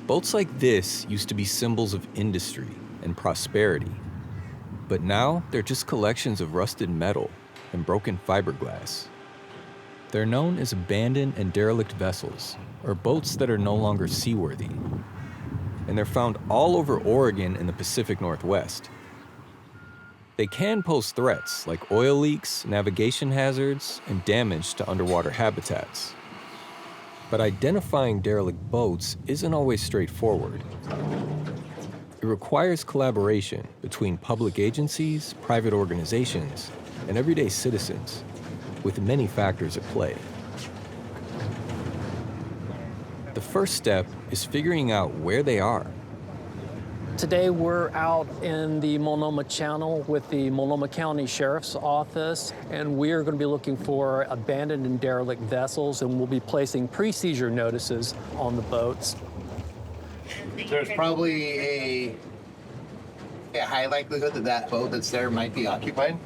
Boats like this used to be symbols of industry and prosperity. But now they're just collections of rusted metal and broken fiberglass. They're known as abandoned and derelict vessels, or boats that are no longer seaworthy. And they're found all over Oregon and the Pacific Northwest. They can pose threats like oil leaks, navigation hazards, and damage to underwater habitats. But identifying derelict boats isn't always straightforward. It requires collaboration between public agencies, private organizations, and everyday citizens, with many factors at play. The first step is figuring out where they are. Today we're out in the Multnomah Channel with the Multnomah County Sheriff's Office, and we are going to be looking for abandoned and derelict vessels, and we'll be placing pre-seizure notices on the boats. There's probably a high likelihood that that boat that's there might be occupied.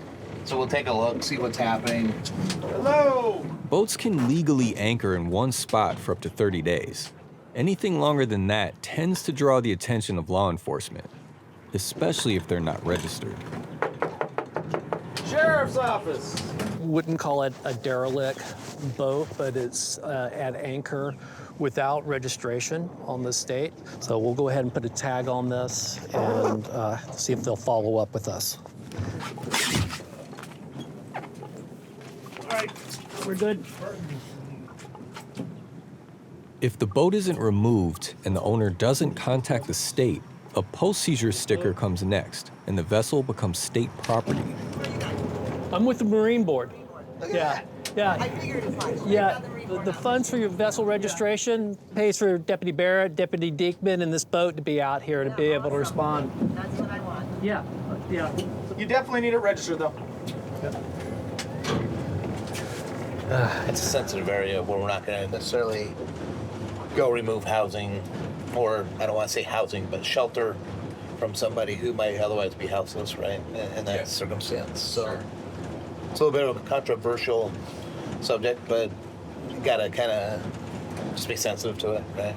So we'll take a look, see what's happening. Hello! Boats can legally anchor in one spot for up to 30 days. Anything longer than that tends to draw the attention of law enforcement, especially if they're not registered. Sheriff's Office! Wouldn't call it a derelict boat, but it's at anchor without registration on the state. So we'll go ahead and put a tag on this and see if they'll follow up with us. All right, we're good. If the boat isn't removed and the owner doesn't contact the state, a post-seizure sticker comes next, and the vessel becomes state property. I'm with the Marine Board. Yeah. I figured as much. Yeah, the funds for your vessel registration pays for Deputy Barrett, Deputy Diekman, and this boat to be out here to be able to respond. That's what I want. Yeah. You definitely need it registered, though. It's a sensitive area where we're not going to necessarily go remove housing, or I don't want to say housing, but shelter from somebody who might otherwise be houseless, right, in that circumstance. So it's a little bit of a controversial subject, but you got to kind of just be sensitive to it, right,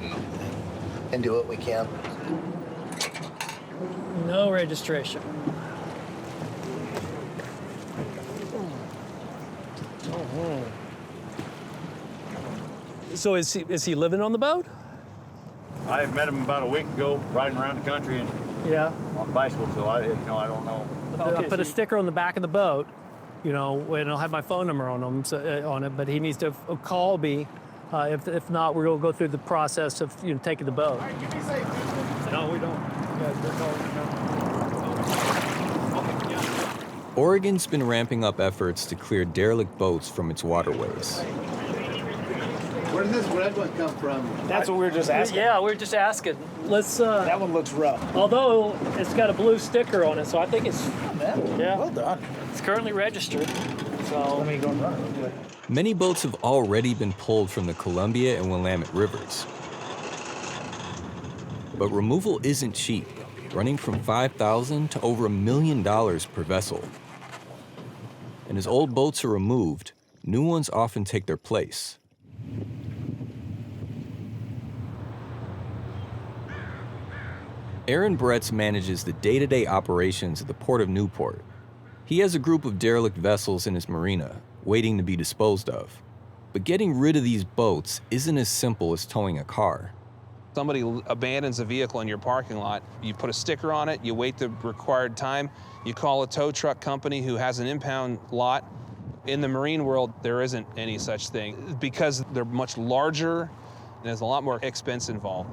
and do what we can. No registration. So is he living on the boat? I met him about a week ago, riding around the country and Yeah. on a bicycle. So I don't know. I'll put a sticker on the back of the boat, and I'll have my phone number on on it. But he needs to call me. If not, we're gonna go through the process of taking the boat. All right, give me safe. No, we don't. Oregon's been ramping up efforts to clear derelict boats from its waterways. Where did this red one come from? That's what we were just asking. Yeah, we're just asking. Let's. That one looks rough. Although it's got a blue sticker on it, so I think it's yeah. Well done. It's currently registered. So Let me go and run it real quick. Many boats have already been pulled from the Columbia and Willamette rivers. But removal isn't cheap, running from $5,000 to over $1 million per vessel. And as old boats are removed, new ones often take their place. Aaron Bretz manages the day-to-day operations at the Port of Newport. He has a group of derelict vessels in his marina, waiting to be disposed of. But getting rid of these boats isn't as simple as towing a car. Somebody abandons a vehicle in your parking lot, you put a sticker on it, you wait the required time, you call a tow truck company who has an impound lot. In the marine world, there isn't any such thing because they're much larger and there's a lot more expense involved.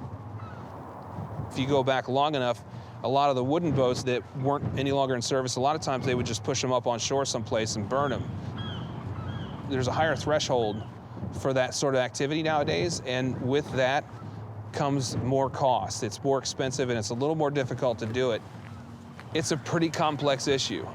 If you go back long enough, a lot of the wooden boats that weren't any longer in service, a lot of times they would just push them up on shore someplace and burn them. There's a higher threshold for that sort of activity nowadays, and with that comes more cost. It's more expensive and it's a little more difficult to do it. It's a pretty complex issue.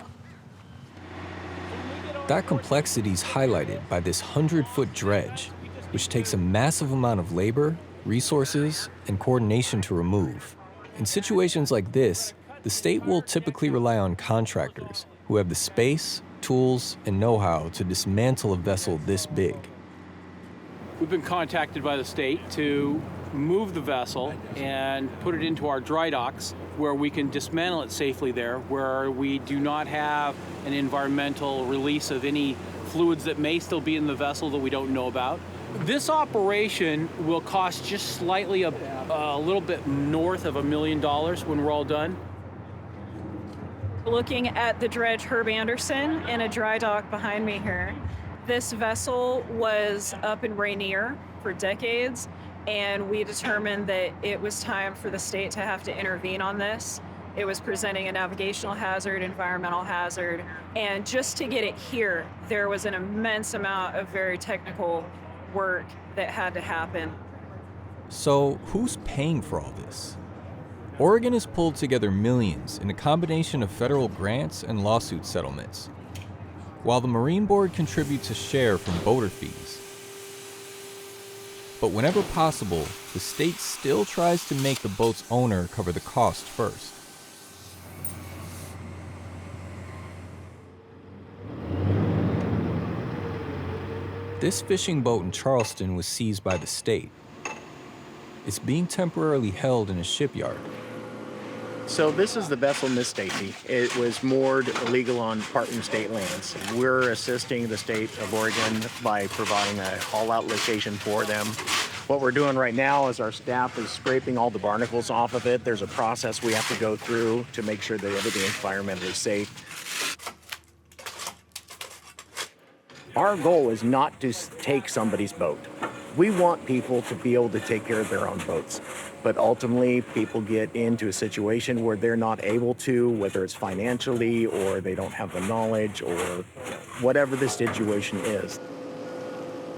That complexity is highlighted by this 100-foot dredge, which takes a massive amount of labor, resources, and coordination to remove. In situations like this, the state will typically rely on contractors who have the space, tools, and know-how to dismantle a vessel this big. We've been contacted by the state to move the vessel and put it into our dry docks where we can dismantle it safely there, where we do not have an environmental release of any fluids that may still be in the vessel that we don't know about. This operation will cost just slightly a little bit north of $1 million when we're all done. Looking at the dredge Herb Anderson in a dry dock behind me here. This vessel was up in Rainier for decades, and we determined that it was time for the state to have to intervene on this. It was presenting a navigational hazard, environmental hazard, and just to get it here, there was an immense amount of very technical work that had to happen. So who's paying for all this? Oregon has pulled together millions in a combination of federal grants and lawsuit settlements, while the Marine Board contributes a share from boater fees. But whenever possible, the state still tries to make the boat's owner cover the cost first. This fishing boat in Charleston was seized by the state. It's being temporarily held in a shipyard. So this is the vessel Miss Stacy. It was moored illegal on Parton state lands. We're assisting the state of Oregon by providing a haul-out location for them. What we're doing right now is our staff is scraping all the barnacles off of it. There's a process we have to go through to make sure that everything is environmentally safe. Our goal is not to take somebody's boat. We want people to be able to take care of their own boats. But ultimately, people get into a situation where they're not able to, whether it's financially or they don't have the knowledge or whatever the situation is.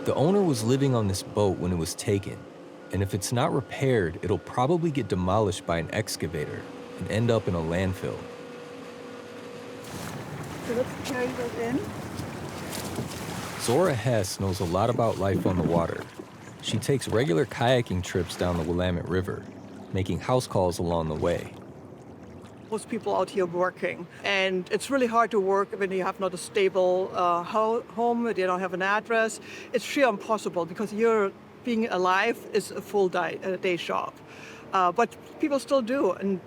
The owner was living on this boat when it was taken, and if it's not repaired, it'll probably get demolished by an excavator and end up in a landfill. So let's carry those in. Zora Hess knows a lot about life on the water. She takes regular kayaking trips down the Willamette River, making house calls along the way. Most people out here working, and it's really hard to work when you have not a stable home, you don't have an address. It's sheer impossible because being alive is a full day job. But people still do, and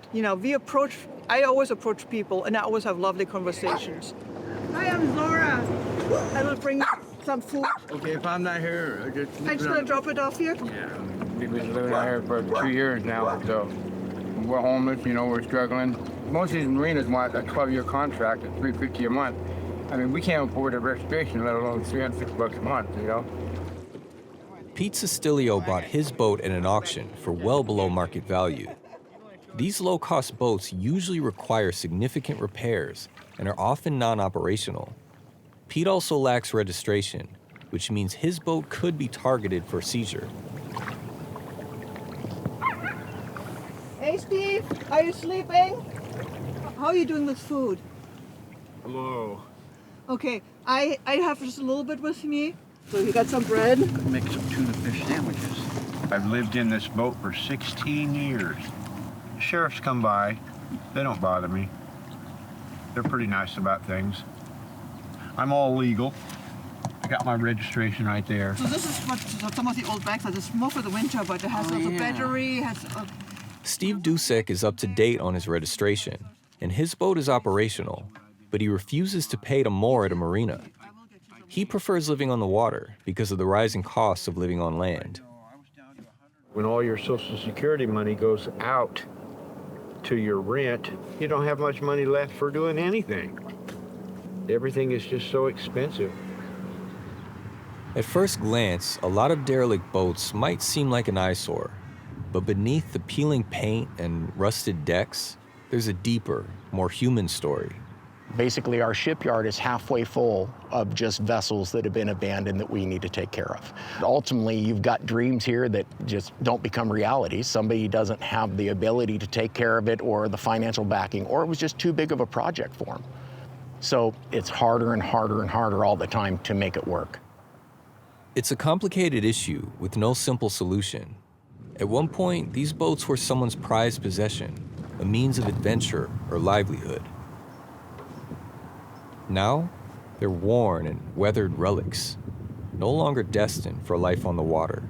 I always approach people, and I always have lovely conversations. Hi, I'm Zora. I will bring you some food. Okay, if I'm not here, I'm just gonna drop it off here. Yeah, we've been living out here for 2 years now, so we're homeless. We're struggling. Most of these marinas want a 12-year contract at $350 a month. I mean, we can't afford a registration, let alone $306 a month. Pete Sestilio bought his boat at an auction for well below market value. These low-cost boats usually require significant repairs and are often non-operational. Pete also lacks registration, which means his boat could be targeted for seizure. Hey, Steve, are you sleeping? How are you doing with food? Hello. Okay, I have just a little bit with me. So you got some bread? Make some tuna fish sandwiches. I've lived in this boat for 16 years. Sheriffs come by. They don't bother me. They're pretty nice about things. I'm all legal. I got my registration right there. So this is what some of the old bags are. It's more for the winter, but it has also battery. Steve Dusek is up to date on his registration, and his boat is operational, but he refuses to pay to moor at a marina. He prefers living on the water because of the rising costs of living on land. When all your Social Security money goes out to your rent, you don't have much money left for doing anything. Everything is just so expensive. At first glance, a lot of derelict boats might seem like an eyesore, but beneath the peeling paint and rusted decks, there's a deeper, more human story. Basically, our shipyard is halfway full of just vessels that have been abandoned that we need to take care of. Ultimately, you've got dreams here that just don't become reality. Somebody doesn't have the ability to take care of it or the financial backing, or it was just too big of a project for them. So it's harder and harder and harder all the time to make it work. It's a complicated issue with no simple solution. At one point, these boats were someone's prized possession, a means of adventure or livelihood. Now, they're worn and weathered relics, no longer destined for life on the water.